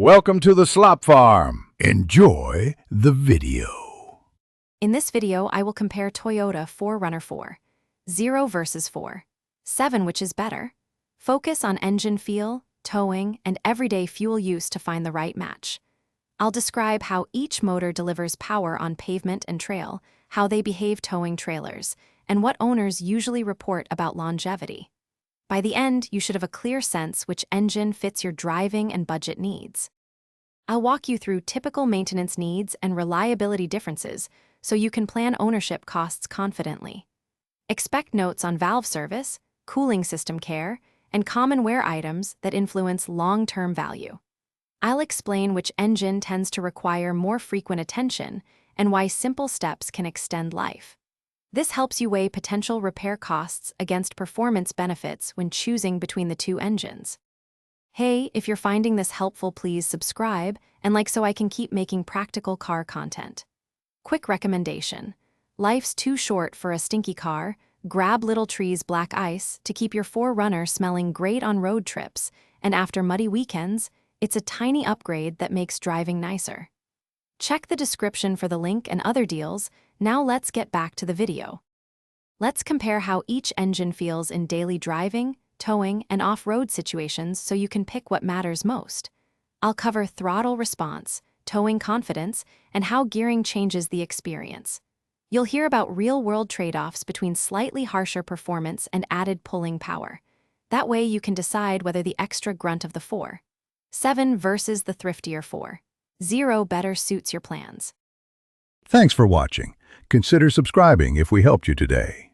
Welcome to the Slop Farm. Enjoy the video. In this video, I will compare Toyota 4Runner 4, 0 versus 4, 7 which is better. Focus on engine feel, towing, and everyday fuel use to find the right match. I'll describe how each motor delivers power on pavement and trail, how they behave towing trailers, and what owners usually report about longevity. By the end, you should have a clear sense which engine fits your driving and budget needs. I'll walk you through typical maintenance needs and reliability differences so you can plan ownership costs confidently. Expect notes on valve service, cooling system care, and common wear items that influence long-term value. I'll explain which engine tends to require more frequent attention and why simple steps can extend life. This helps you weigh potential repair costs against performance benefits when choosing between the two engines. Hey, if you're finding this helpful, please subscribe and like so I can keep making practical car content. Quick recommendation. Life's too short for a stinky car. Grab Little Tree's Black Ice to keep your 4Runner smelling great on road trips, and after muddy weekends, it's a tiny upgrade that makes driving nicer. Check the description for the link and other deals. Now let's get back to the video. Let's compare how each engine feels in daily driving, towing, and off-road situations so you can pick what matters most. I'll cover throttle response, towing confidence, and how gearing changes the experience. You'll hear about real-world trade-offs between slightly harsher performance and added pulling power. That way you can decide whether the extra grunt of the 4.7 versus the thriftier 4.0 better suits your plans. Thanks for watching. Consider subscribing if we helped you today.